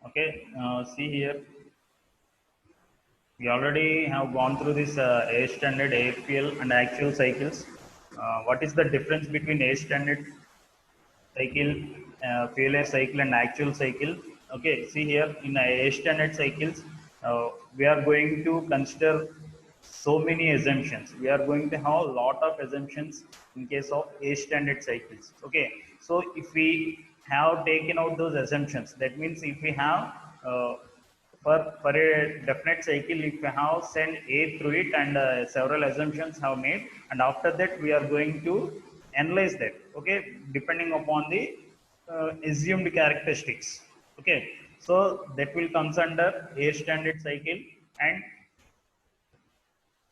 Okay, see here, we already have gone through this air standard, air fuel, and actual cycles. What is the difference between air standard cycle, fuel air cycle, and actual cycle? Okay, see here in air standard cycles, we are going to consider so many assumptions. We are going to have a lot of assumptions in case of air standard cycles. Okay, so if we have taken out those assumptions, that means if we have for a definite cycle, if we have sent A through it and several assumptions have made, and after that we are going to analyze that, okay, depending upon the assumed characteristics. Okay, so that will comes under air standard cycle, and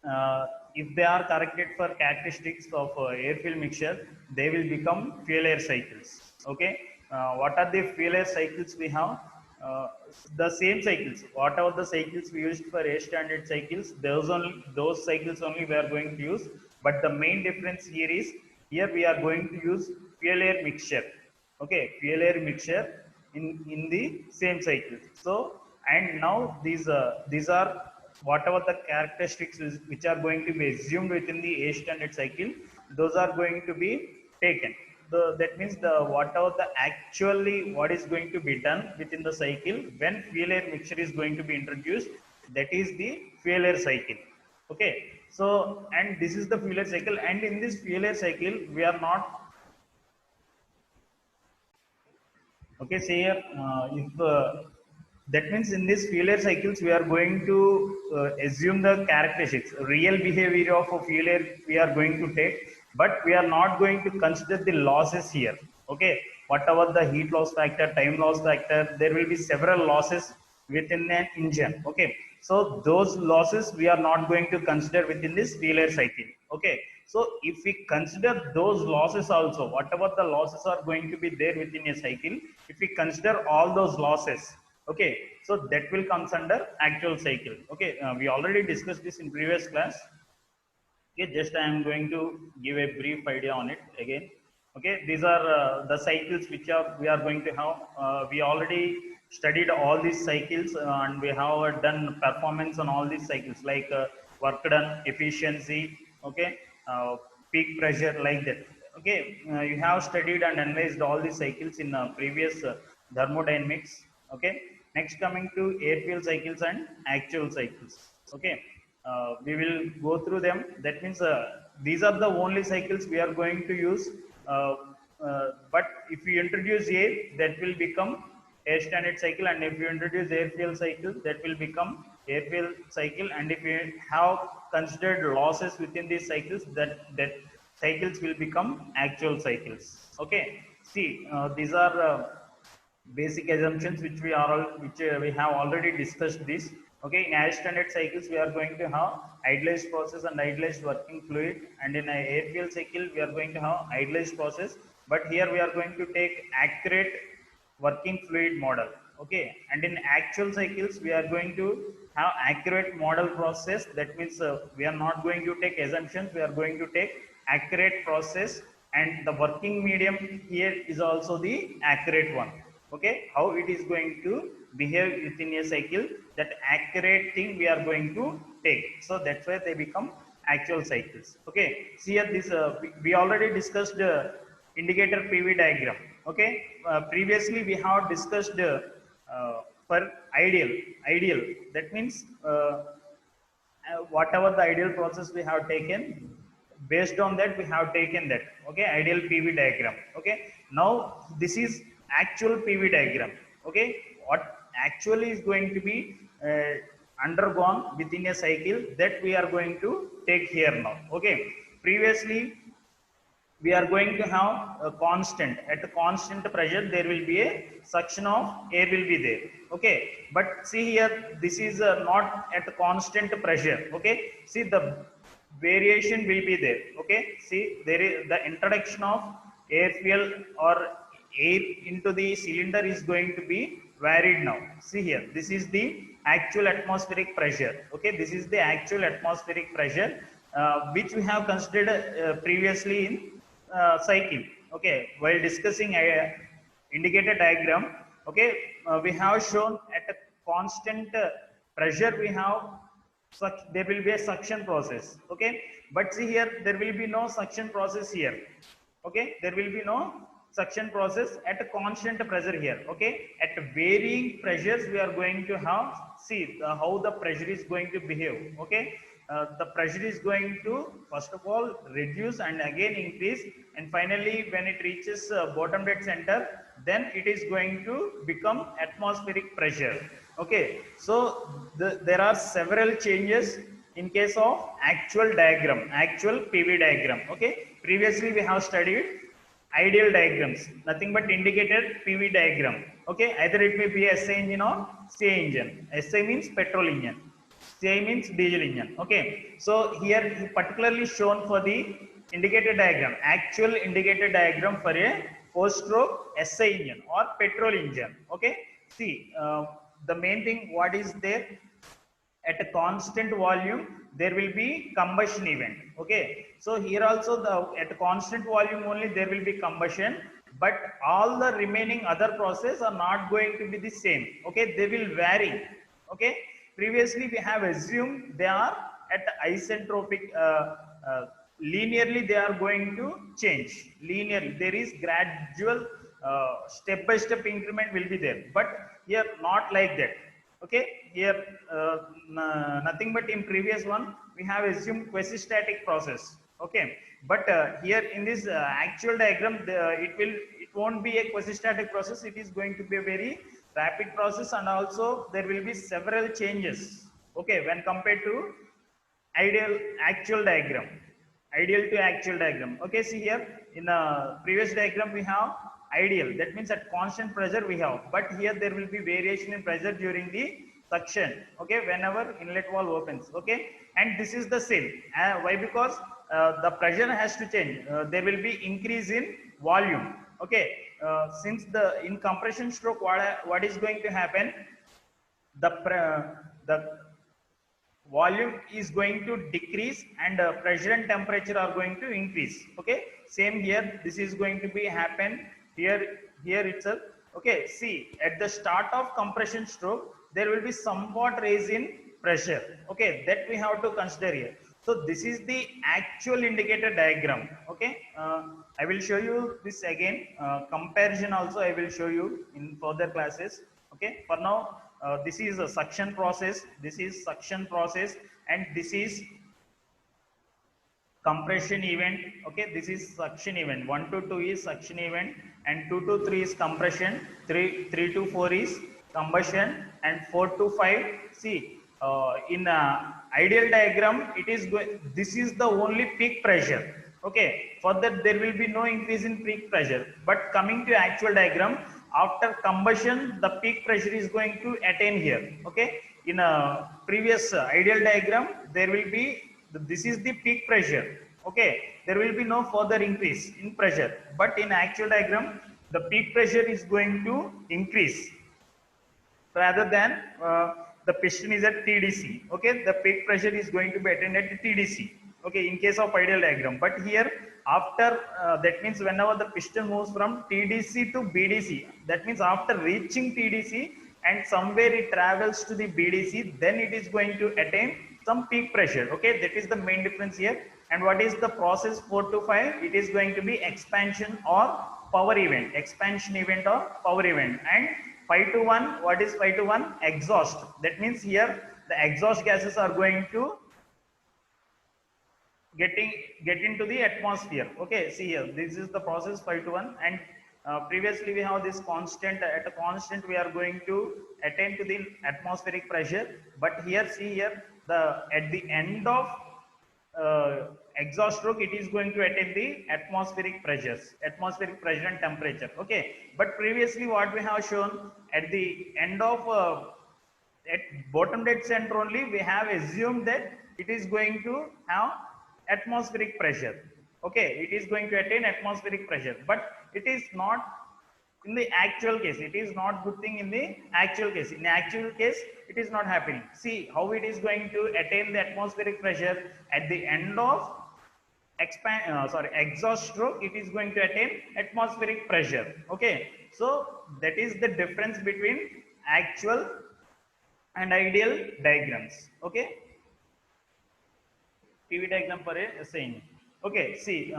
uh, if they are corrected for characteristics of air fuel mixture, they will become fuel air cycles. Okay, what are the fuel air cycles we have? uh, the same cycles, whatever the cycles we used for air standard cycles, those cycles only we are going to use, but the main difference here is, here we are going to use fuel air mixture. Okay, fuel air mixture in the same cycle. So, and now these are whatever the characteristics which are going to be assumed within the A standard cycle, those are going to be taken. That means the whatever the actually what is going to be done within the cycle when fuel air mixture is going to be introduced, that is the fuel air cycle. Okay, so and this is the fuel air cycle, and in this fuel air cycle we are not. Okay, say here, if that means in this fuel air cycles, we are going to assume the characteristics, real behavior of a fuel air we are going to take, but we are not going to consider the losses here. Okay, whatever the heat loss factor, time loss factor, there will be several losses within an engine. Okay, so those losses we are not going to consider within this fuel air cycle. Okay, so if we consider those losses also, whatever the losses are going to be there within a cycle, if we consider all those losses, okay, so that will comes under actual cycle. Okay, we already discussed this in previous class. Okay, just I am going to give a brief idea on it again. Okay, these are the cycles which are we are going to have. We already studied all these cycles, and we have done performance on all these cycles, like work done, efficiency, okay, peak pressure, like that. Okay, you have studied and analyzed all these cycles in previous thermodynamics. Okay, next coming to air fuel cycles and actual cycles. Okay, we will go through them. That means these are the only cycles we are going to use. Uh, but if we introduce A, that will become air standard cycle, and if you introduce air fuel cycle, that will become air fuel cycle. And if we have considered losses within these cycles, that cycles will become actual cycles. Okay. See, these are basic assumptions which we have already discussed this. Okay, in air standard cycles we are going to have idealized process and idealized working fluid, and in a air fuel cycle we are going to have idealized process, but here we are going to take accurate working fluid model. Okay, and in actual cycles we are going to have accurate model process. That means we are not going to take assumptions, we are going to take accurate process, and the working medium here is also the accurate one. Okay, how it is going to behave within a cycle, that accurate thing we are going to take, so that's why they become actual cycles. Okay, see here this we already discussed indicator PV diagram. Okay, previously we have discussed for ideal, that means whatever the ideal process we have taken, based on that we have taken that. Okay, ideal PV diagram. Okay, now this is actual PV diagram. Okay, what actually is going to be uh, undergone within a cycle, that we are going to take here now. Okay, previously we are going to have a constant, at a constant pressure there will be a suction of air will be there. Okay, but see here, this is not at a constant pressure. Okay, see the variation will be there. Okay, see there is the introduction of air fuel or air into the cylinder is going to be varied now. See here, this is the actual atmospheric pressure. Okay, this is the actual atmospheric pressure which we have considered previously in cycle. Okay, while discussing indicator diagram, Okay, we have shown at a constant pressure we have there will be a suction process. Okay, but see here there will be no suction process here. Okay, there will be no suction process at a constant pressure here. Okay, at varying pressures we are going to have, see how the pressure is going to behave. Okay, the pressure is going to first of all reduce and again increase, and finally when it reaches bottom dead center, then it is going to become atmospheric pressure. Okay, so there are several changes in case of actual diagram, actual PV diagram. Okay, previously we have studied ideal diagrams, nothing but indicated PV diagram. Okay, either it may be SI engine or CI engine. SI means petrol engine, CI means diesel engine. Okay, so here particularly shown for the indicator diagram, actual indicator diagram for a 4-stroke SI engine or petrol engine. Okay, see the main thing what is there, at a constant volume there will be combustion event. Okay, so here also the at a constant volume only there will be combustion, but all the remaining other process are not going to be the same. Okay, they will vary. Okay, previously we have assumed they are at isentropic, linearly they are going to change linearly, there is gradual step by step increment will be there, but here not like that. Okay, here nothing but in previous one we have assumed quasi-static process. Okay, but here in this actual diagram it won't be a quasi-static process, it is going to be a very rapid process, and also there will be several changes. Okay, when compared to ideal actual diagram, ideal to actual diagram. Okay, see here in the previous diagram we have ideal, that means at constant pressure we have, but here there will be variation in pressure during the suction. Okay, whenever inlet valve opens. Okay, and this is the same. Why? Because the pressure has to change, there will be increase in volume. Okay, since the in compression stroke what is going to happen, the volume is going to decrease and pressure and temperature are going to increase. Okay, same here, this is going to be happen here itself. Okay, see at the start of compression stroke there will be somewhat raise in pressure. Okay, that we have to consider here. So this is the actual indicator diagram. Okay, I will show you this again, comparison also I will show you in further classes. Okay, for now this is a suction process, this is suction process, and this is compression event. Okay, this is suction event, 1 to 2 is suction event, and 2 to 3 is compression, 3 to 4 is combustion, and 4 to 5, see in ideal diagram it is this is the only peak pressure. Okay, for that there will be no increase in peak pressure, but coming to actual diagram, after combustion the peak pressure is going to attain here. Okay, in a previous ideal diagram there will be this is the peak pressure. Okay, there will be no further increase in pressure, but in actual diagram the peak pressure is going to increase rather than the piston is at TDC. Okay, the peak pressure is going to be attained at TDC. Okay, in case of ideal diagram, but here after that means whenever the piston moves from TDC to BDC, that means after reaching TDC and somewhere it travels to the BDC, then it is going to attain some peak pressure. Okay, that is the main difference here. And what is the process 4 to 5? It is going to be expansion or power event, expansion event or power event. And 5 to 1, what is 5 to 1? Exhaust. That means here the exhaust gases are going to get into the atmosphere. Okay, see here, this is the process 5 to 1, and previously we have this constant, at a constant we are going to attain to the atmospheric pressure, but here see here the at the end of exhaust stroke it is going to attain the atmospheric pressures, atmospheric pressure and temperature. Okay, but previously what we have shown at the end of at bottom dead center only we have assumed that it is going to have atmospheric pressure. Okay, it is going to attain atmospheric pressure, but it is not in the actual case. It is not good thing in the actual case. In the actual case it is not happening. See how it is going to attain the atmospheric pressure at the end of exhaust stroke, it is going to attain atmospheric pressure. Okay, So that is the difference between actual and ideal diagrams. Okay, PV diagram for a SI. Okay, see,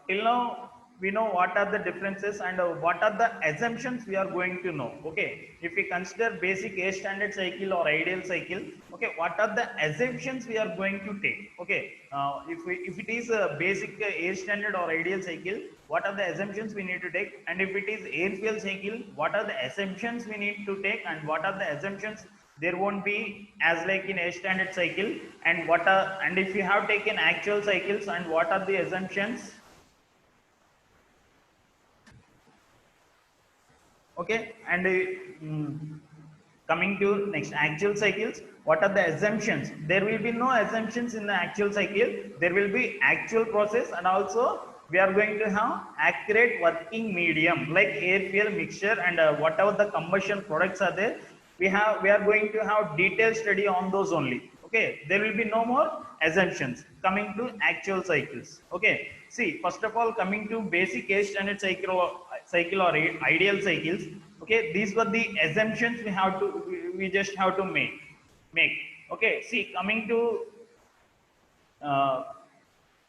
till now we know what are the differences and what are the assumptions we are going to know. Okay, if we consider basic A standard cycle or ideal cycle, okay, what are the assumptions we are going to take? Okay, if it is a basic A standard or ideal cycle, what are the assumptions we need to take? And if it is air fuel cycle, what are the assumptions we need to take and what are the assumptions there won't be as like in a standard cycle, and what are, and if you have taken actual cycles, and what are the assumptions? Okay, and coming to next actual cycles, what are the assumptions? There will be no assumptions in the actual cycle. There will be actual process, and also we are going to have accurate working medium like air fuel mixture, and whatever the combustion products are there, we are going to have detailed study on those only. Okay, there will be no more assumptions coming to actual cycles. Okay, see, first of all, coming to basic A standard cycle or ideal cycles. Okay, these were the assumptions we just have to make. Okay, see, coming to uh,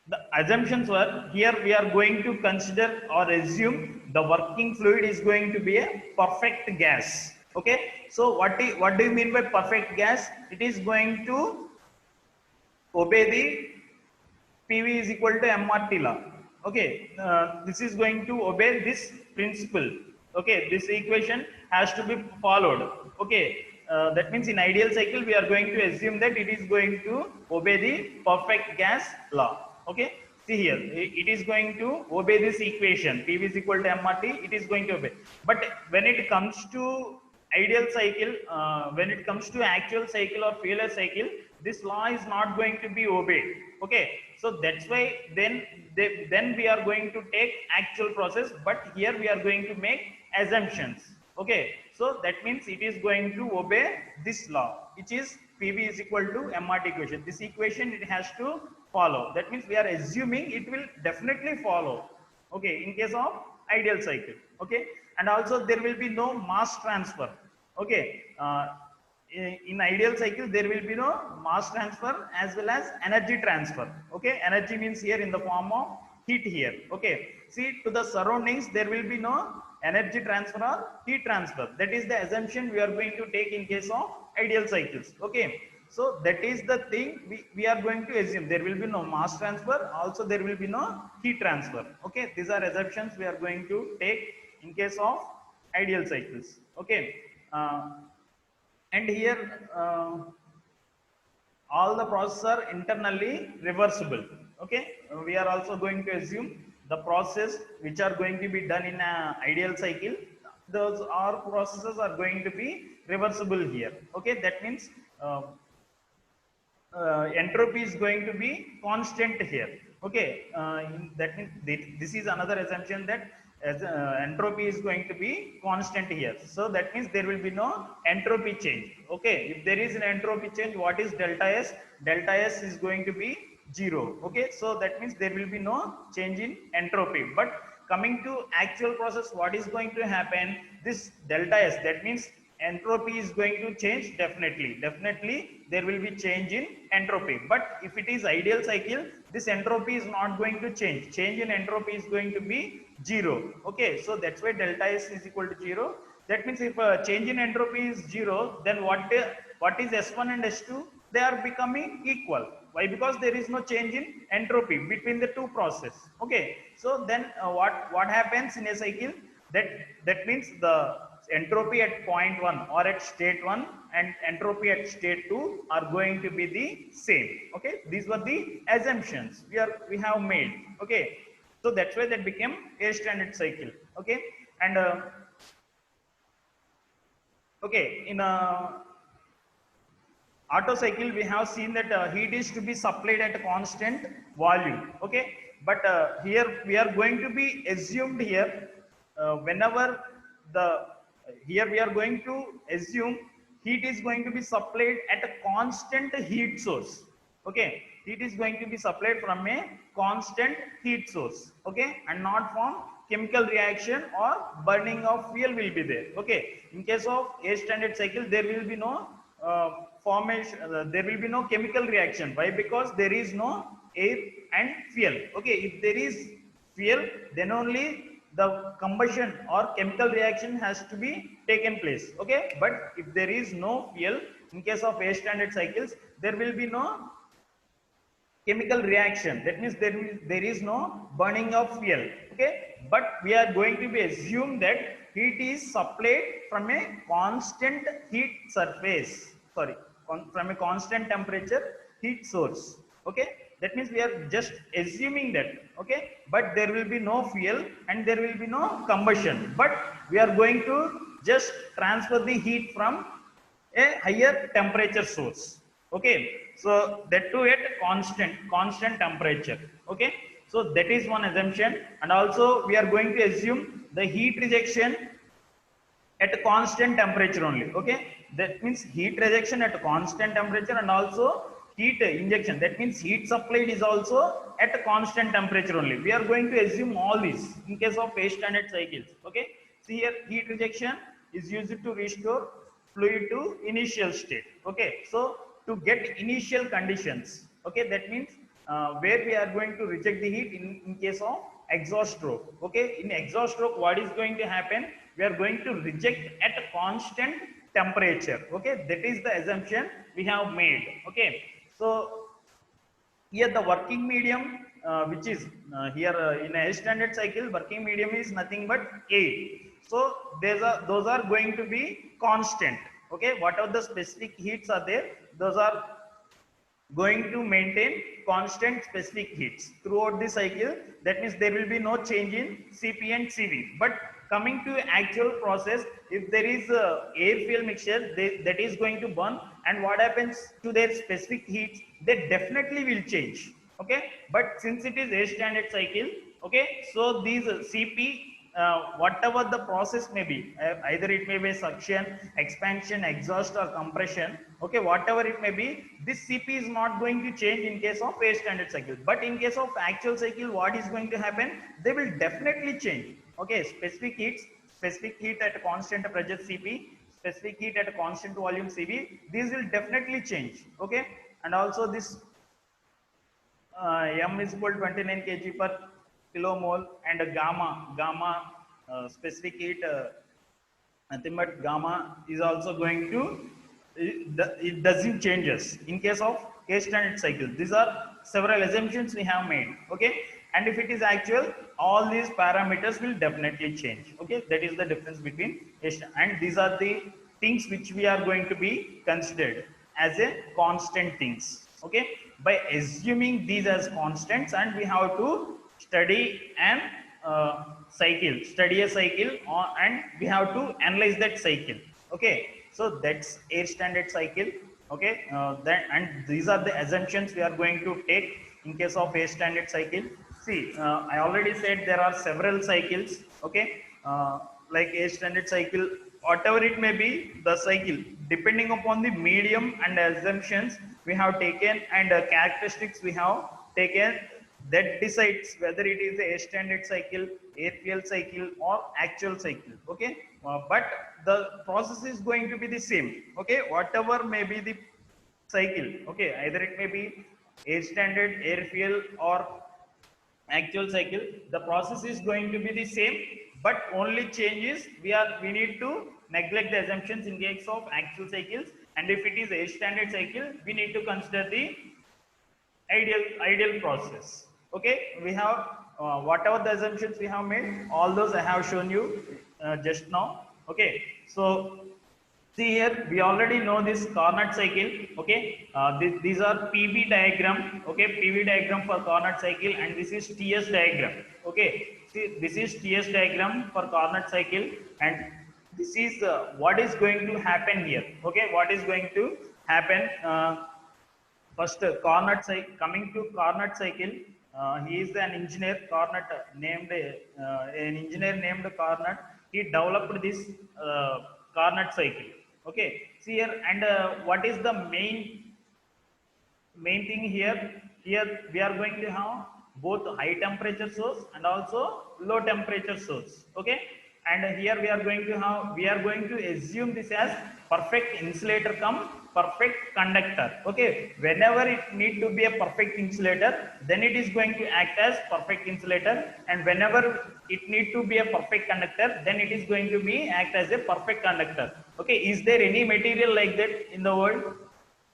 the assumptions were, here we are going to consider or assume the working fluid is going to be a perfect gas. Okay, so what do you mean by perfect gas? It is going to obey the PV is equal to MRT law. Okay, this is going to obey this principle. Okay, this equation has to be followed. Okay, that means in ideal cycle we are going to assume that it is going to obey the perfect gas law. Okay, see here, it is going to obey this equation PV is equal to MRT. It is going to obey, but when it comes to ideal cycle, when it comes to actual cycle or failure cycle, this law is not going to be obeyed. Okay, so that's why then we are going to take actual process, but here we are going to make assumptions. Okay, so that means it is going to obey this law, which is PV is equal to MRT equation. This equation it has to follow. That means we are assuming it will definitely follow. Okay, in case of ideal cycle. Okay, and also there will be no mass transfer. Okay, in ideal cycle there will be no mass transfer as well as energy transfer. Okay, energy means here in the form of heat here. Okay, see, to the surroundings there will be no energy transfer or heat transfer. That is the assumption we are going to take in case of ideal cycles. Okay, so that is the thing we are going to assume. There will be no mass transfer, also there will be no heat transfer. Okay, these are assumptions we are going to take in case of ideal cycles. Okay, and here all the processes are internally reversible. Okay, we are also going to assume the process which are going to be done in a ideal cycle, those all processes are going to be reversible here. Okay, that means entropy is going to be constant here. Okay, that means this is another assumption, that as entropy is going to be constant here. So that means there will be no entropy change. Okay, if there is an entropy change, what is delta S? Delta S is going to be 0. Okay, so that means there will be no change in entropy. But coming to actual process, what is going to happen? This delta S, that means entropy is going to change. Definitely there will be change in entropy. But if it is ideal cycle, this entropy is not going to change in entropy is going to be 0. Okay, so that's why delta S is equal to 0. That means if change in entropy is 0, then what is S1 and S2? They are becoming equal. Why? Because there is no change in entropy between the two process. Okay, so then what happens in a cycle? That means the entropy at point 1 or at state 1 and entropy at state 2 are going to be the same. Okay, these were the assumptions we have made. Okay, so that's why that became a standard cycle. Okay, and okay, in a Otto cycle we have seen that heat is to be supplied at a constant volume. Okay, but here we are going to be assumed here, whenever the here we are going to assume heat is going to be supplied at a constant heat source. Okay, heat is going to be supplied from a constant heat source. Okay, and not from chemical reaction or burning of fuel will be there. Okay, in case of air standard cycle, there will be no formation, there will be no chemical reaction. Why? Because there is no air and fuel. Okay, if there is fuel, then only the combustion or chemical reaction has to be taken place. Okay, but if there is no fuel, in case of air standard cycles, there will be no chemical reaction. That means there is no burning of fuel. Okay, but we are going to be assume that heat is supplied from a constant heat surface, sorry, from a constant temperature heat source. Okay, that means we are just assuming that. Okay, but there will be no fuel and there will be no combustion, but we are going to just transfer the heat from a higher temperature source. Okay, so that too at constant temperature. Okay, so that is one assumption. And also we are going to assume the heat rejection at a constant temperature only. Okay, that means heat rejection at a constant temperature, and also heat injection, that means heat supplied is also at a constant temperature only. We are going to assume all these in case of air standard cycles. Okay, see here, heat rejection is used to restore fluid to initial state. Okay, so to get initial conditions. Okay, that means where we are going to reject the heat in case of exhaust stroke. Okay, in exhaust stroke, what is going to happen? We are going to reject at a constant temperature. Okay, that is the assumption we have made. Okay, so here the working medium, which is here in a standard cycle, working medium is nothing but air. So those are going to be constant. Okay, whatever the specific heats are there, those are going to maintain constant specific heats throughout the cycle. That means there will be no change in Cp and Cv. But coming to actual process, if there is a air fuel mixture, that is going to burn, and what happens to their specific heats, they definitely will change. Okay, but since it is air standard cycle, okay, so these Cp, whatever the process may be, either it may be suction, expansion, exhaust, or compression. Okay, whatever it may be, this Cp is not going to change in case of air standard cycle. But in case of actual cycle, what is going to happen? They will definitely change. Okay, specific heats, specific heat at a constant pressure Cp, specific heat at a constant volume Cv, these will definitely change. Okay, and also this M is equal to 29 kg per kilomole, and gamma specific heat, nothing but gamma is also going to, it doesn't changes in case of air standard cycle. These are several assumptions we have made. Okay, and if it is actual, all these parameters will definitely change. Okay, that is the difference between and these are the things which we are going to be considered as a constant things. Okay, by assuming these as constants, and we have to study and study a cycle, and we have to analyze that cycle. Okay, so that's air standard cycle. Okay, that, and these are the assumptions we are going to take in case of air standard cycle. See, I already said there are several cycles. Okay, like air standard cycle, whatever it may be, the cycle, depending upon the medium and assumptions we have taken, and characteristics we have taken, that decides whether it is a standard cycle, air fuel cycle, or actual cycle. Okay, but the process is going to be the same. Okay, whatever may be the cycle. Okay, either it may be air standard, air fuel, or actual cycle, the process is going to be the same, but only change is we need to neglect the assumptions in case of actual cycles, and if it is a standard cycle, we need to consider the ideal process. Okay, we have whatever the assumptions we have made, all those I have shown you just now. Okay, so see here, we already know this Carnot cycle. Okay, these are PV diagram. Okay, PV diagram for Carnot cycle, and this is TS diagram. Okay, see, this is TS diagram for Carnot cycle, and this is what is going to happen here. Okay, what is going to happen? First, Carnot cycle. Coming to Carnot cycle, he is an engineer. Carnot named an engineer named Carnot. He developed this Carnot cycle. Okay, see here, and what is the main thing here? Here we are going to have both high temperature source and also low temperature source. Okay, and here we are going to assume this as perfect insulator come perfect conductor. Okay, whenever it need to be a perfect insulator, then it is going to act as perfect insulator, and whenever it need to be a perfect conductor, then it is going to be act as a perfect conductor. Okay, is there any material like that in the world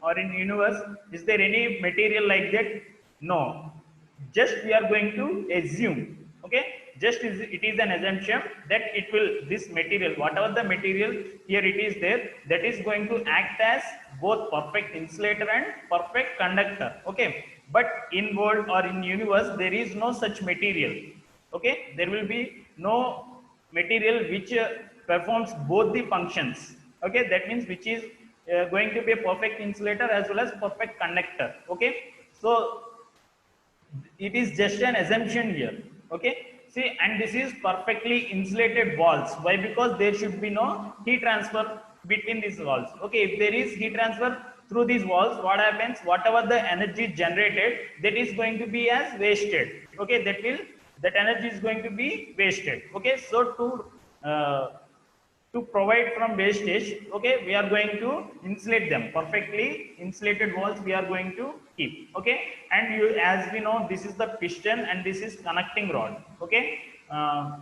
or in universe? Is there any material like that? No, just we are going to assume. Okay, just it is an assumption that it will, this material, whatever the material here it is there, that is going to act as both perfect insulator and perfect conductor. Okay, but in world or in universe there is no such material. Okay, there will be no material which performs both the functions. Okay, that means which is going to be a perfect insulator as well as perfect conductor. Okay, so it is just an assumption here. Okay, see, and this is perfectly insulated walls. Why? Because there should be no heat transfer between these walls. Okay, if there is heat transfer through these walls, what happens? Whatever the energy generated, that is going to be as wasted. Okay, that energy is going to be wasted. Okay, so uh, to provide from wastage, okay, we are going to insulate them. Perfectly insulated walls we are going to keep. Okay, and you, as we know, this is the piston and this is connecting rod. Okay, uh,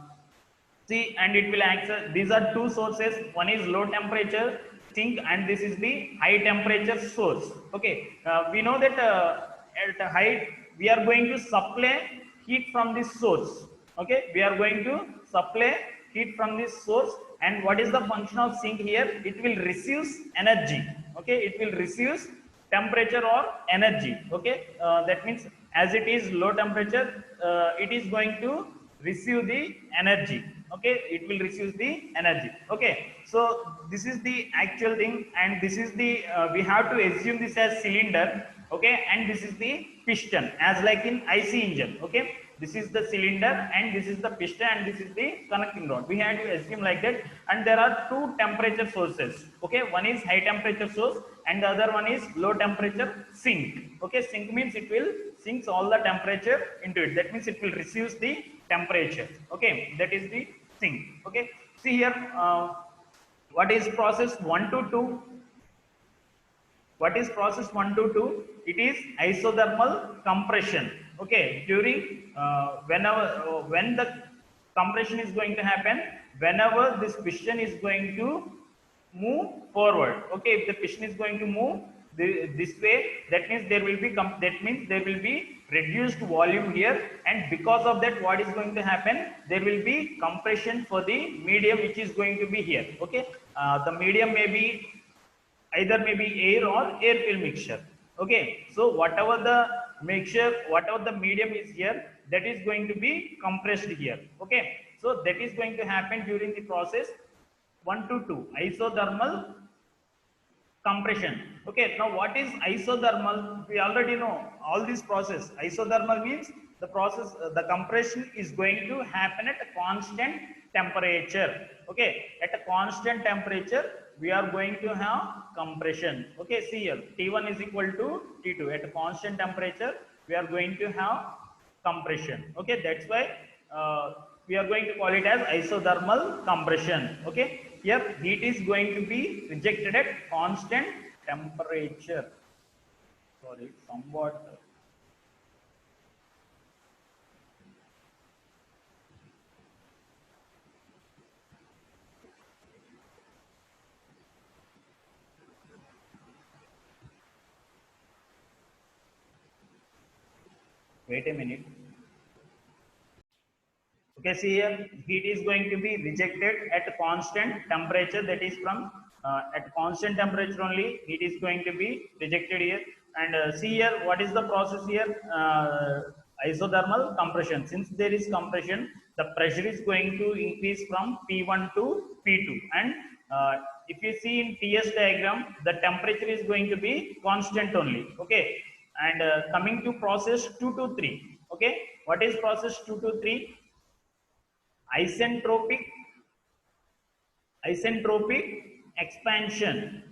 see, and it will act, these are two sources. One is low temperature sink and this is the high temperature source. Okay, we know that at a height we are going to supply heat from this source. Okay, we are going to supply heat from this source, and what is the function of sink here? It will receive energy. Okay, it will receive temperature or energy. Okay, that means as it is low temperature, it is going to receive the energy. Okay, it will receive the energy. Okay, so this is the actual thing, and this is the we have to assume this as cylinder. Okay, and this is the piston, as like in IC engine. Okay, this is the cylinder and this is the piston and this is the connecting rod. We have to assume like that, and there are two temperature sources. Okay, one is high temperature source and the other one is low temperature sink. Okay, sink means it will sinks all the temperature into it. That means it will receive the temperature. Okay, that is the sink. Okay, see here, what is process 1 to 2? What is process 1 to 2? It is isothermal compression. Okay, during whenever when the compression is going to happen, whenever this piston is going to move forward. Okay, if the piston is going to move this way, that means there will be reduced volume here, and because of that, what is going to happen? There will be compression for the medium which is going to be here. Okay, the medium may be either maybe air or air fill mixture. Okay, so whatever the mixture, whatever the medium is here, that is going to be compressed here. Okay, so that is going to happen during the process 1 to 2, isothermal compression. Okay, now what is isothermal? We already know all this process. Isothermal means the process, the compression is going to happen at a constant temperature. Okay, at a constant temperature we are going to have compression. Okay, see here, T1 is equal to T2. At a constant temperature we are going to have compression. Okay, that's why we are going to call it as isothermal compression. Okay, here heat is going to be rejected at constant temperature. Sorry, somewhat. Wait a minute. Okay, see here, heat is going to be rejected at a constant temperature. That is from at constant temperature only heat is going to be rejected here. And see here, what is the process here? Isothermal compression. Since there is compression, the pressure is going to increase from P1 to P2. And if you see in TS diagram, the temperature is going to be constant only. Okay, and coming to process 2 to 3. Okay, what is process 2 to 3? Isentropic isentropic expansion.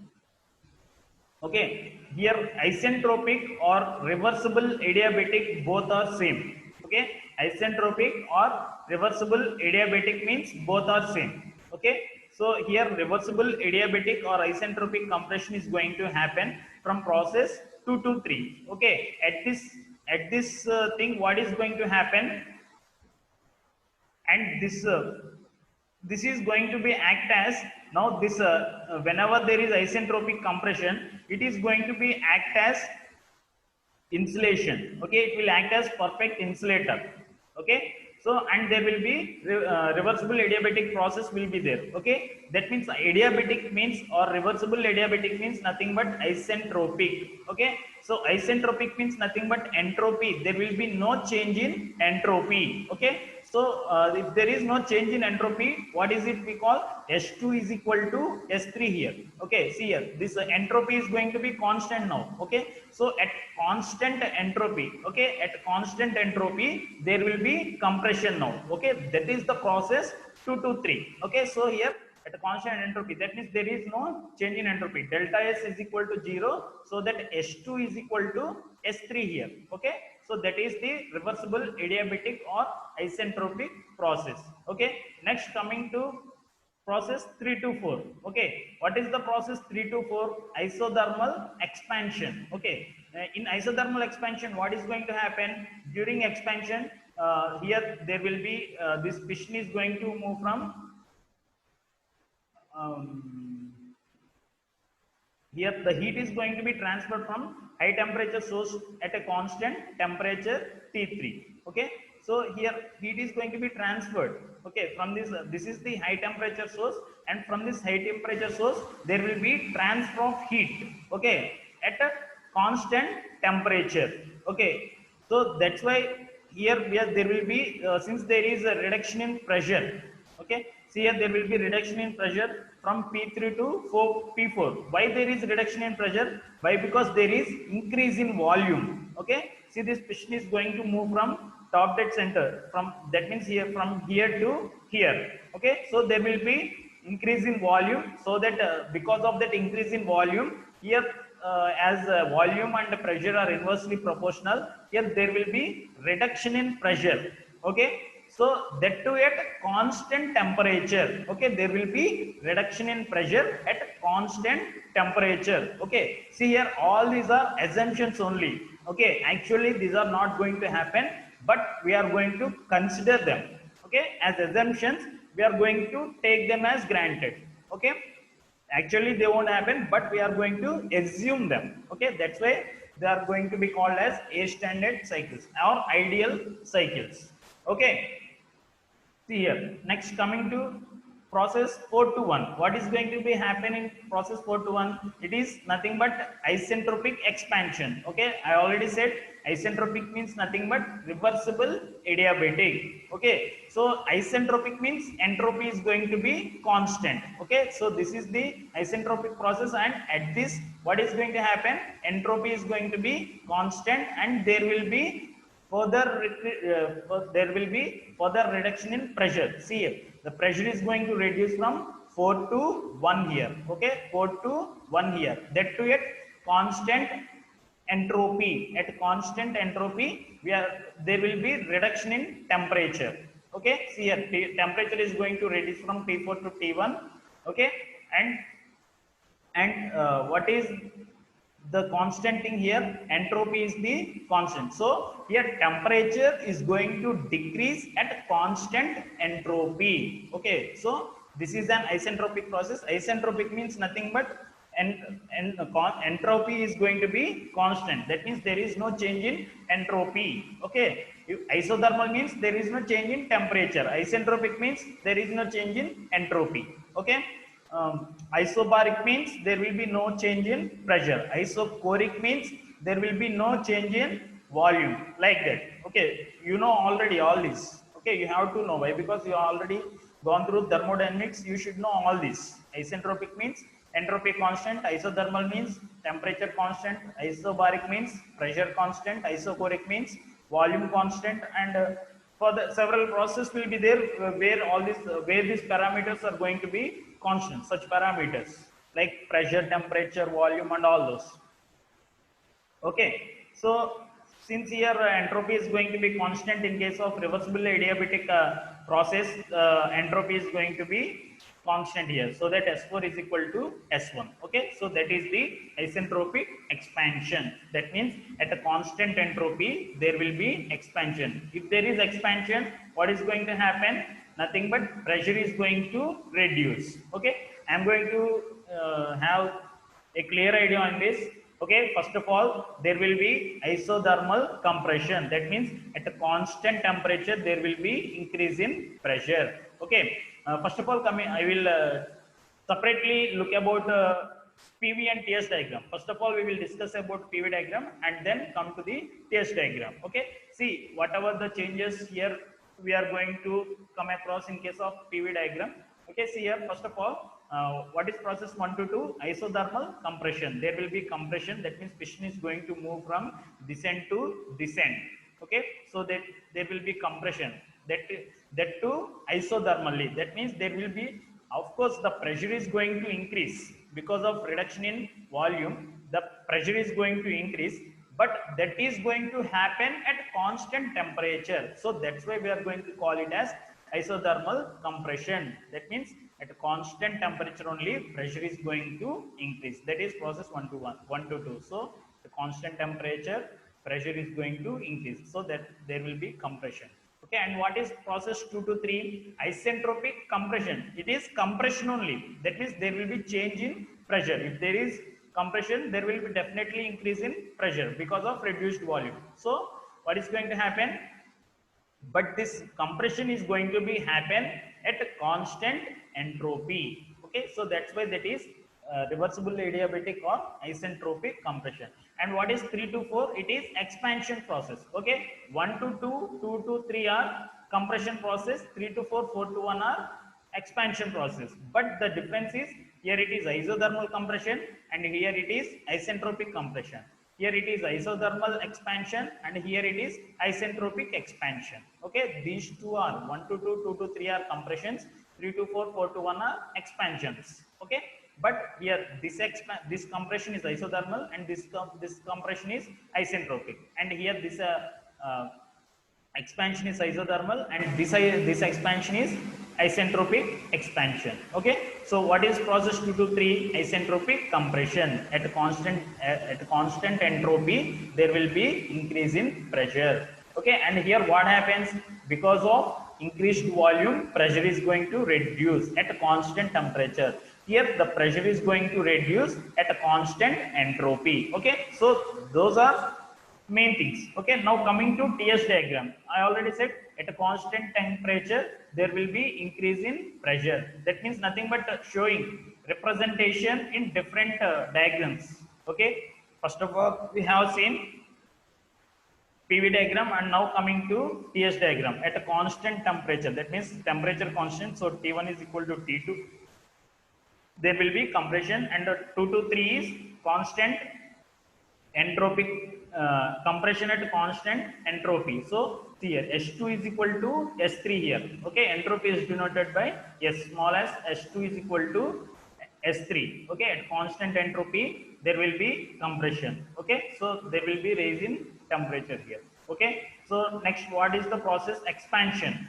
Okay, here isentropic or reversible adiabatic both are same. Okay, isentropic or reversible adiabatic means both are same. Okay, so here reversible adiabatic or isentropic compression is going to happen from process 2 to 3. Okay, at this thing, what is going to happen, and this is going to be act as, now this whenever there is isentropic compression, it is going to be act as insulation. Okay, it will act as perfect insulator. Okay, so and there will be reversible adiabatic process will be there. Okay, that means adiabatic means or reversible adiabatic means nothing but isentropic. Okay, so isentropic means nothing but entropy, there will be no change in entropy. Okay, so if there is no change in entropy, what is it we call, S2 is equal to S3 here. Okay, see here, this entropy is going to be constant now. Okay, so at constant entropy, okay, at constant entropy there will be compression now. Okay, that is the process 2 to 3. Okay, so here at a constant entropy, that means there is no change in entropy, delta S is equal to 0, so that S2 is equal to S3 here. Okay, so that is the reversible adiabatic or isentropic process. Okay, next coming to process 3 to 4. Okay, what is the process 3 to 4? Isothermal expansion. Okay, in isothermal expansion, what is going to happen during expansion? Here there will be this piston is going to move from um, here the heat is going to be transferred from high temperature source at a constant temperature T3. Okay, so here heat is going to be transferred. Okay, from this is the high temperature source, and from this high temperature source there will be transfer of heat. Okay, at a constant temperature. Okay, so that's why here there will be since there is a reduction in pressure. Okay, see here there will be reduction in pressure from P3 to P4. Why there is reduction in pressure? Why? Because there is increase in volume. Okay, see this piston is going to move from top dead center, from that means here from here to here. Okay, so there will be increase in volume, so that because of that increase in volume here, as volume and pressure are inversely proportional, here there will be reduction in pressure. Okay, so that too at constant temperature. Okay, there will be reduction in pressure at constant temperature. Okay, see here all these are assumptions only. Okay, actually these are not going to happen, but we are going to consider them. Okay, as assumptions we are going to take them as granted. Okay, actually they won't happen, but we are going to assume them. Okay, that's why they are going to be called as A standard cycles or ideal cycles. Okay, see here, next coming to process 4 to 1. What is going to be happening in process 4 to 1? It is nothing but isentropic expansion. Okay, I already said isentropic means nothing but reversible adiabatic. Okay, so isentropic means entropy is going to be constant. Okay, so this is the isentropic process, and at this what is going to happen? Entropy is going to be constant, and there will be there will be further reduction in pressure. See here, the pressure is going to reduce from 4 to 1 here. Okay, 4 to 1 here, that to at constant entropy. At constant entropy we are, there will be reduction in temperature. Okay, see here, temperature is going to reduce from T4 to T1. Okay, and what is the constant thing here? Entropy is the constant. So here temperature is going to decrease at constant entropy. Okay, so this is an isentropic process. Isentropic means nothing but entropy is going to be constant. That means there is no change in entropy. Okay, isothermal means there is no change in temperature. Isentropic means there is no change in entropy. Okay, isobaric means there will be no change in pressure. Isochoric means there will be no change in volume, like that. Okay, you know already all this. Okay, you have to know. Why? Because you already gone through thermodynamics, you should know all this. Isentropic means entropy constant, isothermal means temperature constant, isobaric means pressure constant, isochoric means volume constant, and for the several processes will be there where all this where these parameters are going to be constant. Such parameters like pressure, temperature, volume, and all those. Okay, so since here entropy is going to be constant in case of reversible adiabatic process, entropy is going to be constant here, so that S4 is equal to S1. Okay, so that is the isentropic expansion. That means at a constant entropy there will be expansion. If there is expansion, what is going to happen? Nothing but pressure is going to reduce. Okay, I am going to have a clear idea on this. Okay, first of all, there will be isothermal compression. That means at a constant temperature there will be increase in pressure. Okay, first of all, I will separately look about PV and TS diagram. First of all, we will discuss about PV diagram and then come to the TS diagram. Okay, see whatever the changes here we are going to come across in case of PV diagram. Okay, see here, first of all, what is process 1 to 2? Isothermal compression. There will be compression. That means piston is going to move from descent to descent. Okay, so that there will be compression. That too isothermally. That means there will be, of course, the pressure is going to increase because of reduction in volume. The pressure is going to increase, but that is going to happen at constant temperature. So that's why we are going to call it as isothermal compression. That means at a constant temperature only pressure is going to increase. That is process 1 to 1 to 2. So the constant temperature pressure is going to increase, so that there will be compression. Okay, and what is process 2 to 3? Isentropic compression. It is compression only. That means there will be change in pressure. If there is compression, there will be definitely increase in pressure because of reduced volume. So what is going to happen? But this compression is going to be happen at a constant entropy. Okay, so that's why that is reversible adiabatic or isentropic compression. And what is 3 to 4? It is expansion process. Okay, 1 to 2, 2 to 3 are compression process, 3 to 4, 4 to 1 are expansion process. But the difference is here it is isothermal compression and here it is isentropic compression. Here it is isothermal expansion and here it is isentropic expansion. Okay, these two are 1 to 2, 2 to 3 are compressions, 3 to 4, 4 to 1 are expansions. Okay, but here this compression is isothermal and this compression is isentropic, and here this expansion is isothermal and this expansion is isentropic expansion. Okay, so what is process 2 to 3? Isentropic compression. At constant entropy there will be increase in pressure. Okay, and here what happens? Because of increased volume, pressure is going to reduce at a constant temperature. Here the pressure is going to reduce at a constant entropy. Okay, so those are main things. Okay, now coming to TS diagram, I already said at a constant temperature there will be increase in pressure. That means nothing but showing representation in different diagrams. Okay, first of all we have seen PV diagram, and now coming to TS diagram at a constant temperature. That means temperature constant, so T1 is equal to T2. There will be compression, and 2 to 3 is constant entropic compression at constant entropy. So here S2 is equal to S3 here. Okay, entropy is denoted by S small as. S2 is equal to S3. Okay, at constant entropy there will be compression. Okay, so there will be raise in temperature here. Okay, so next, what is the process? Expansion.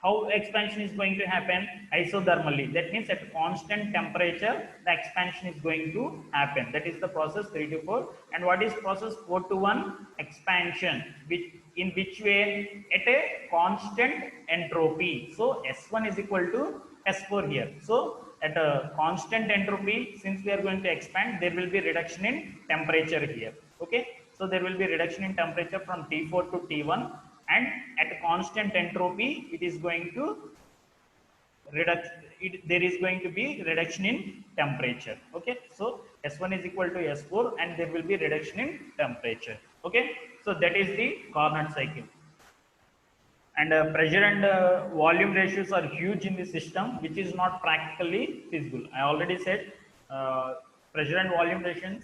How expansion is going to happen? Isothermally. That means at constant temperature the expansion is going to happen. That is the process 3 to 4. And what is process 4 to 1? Expansion. In which way? At a constant entropy. So S1 is equal to S4 here. So at a constant entropy, since we are going to expand, there will be reduction in temperature here. Okay, so there will be reduction in temperature from T4 to T1, and at a constant entropy it is going to there is going to be reduction in temperature. Okay, so S1 is equal to S4 and there will be reduction in temperature. Okay, so that is the Carnot cycle. And pressure and volume ratios are huge in the system, which is not practically feasible. I already said pressure and volume ratios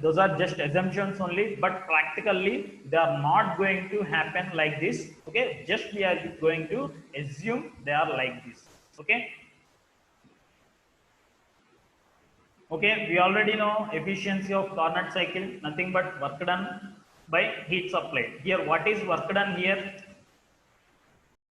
those are just assumptions only, but practically they are not going to happen like this. Okay, just we are going to assume they are like this. Okay, Okay, we already know efficiency of Carnot cycle, nothing but work done by heat supply. Here, what is work done here?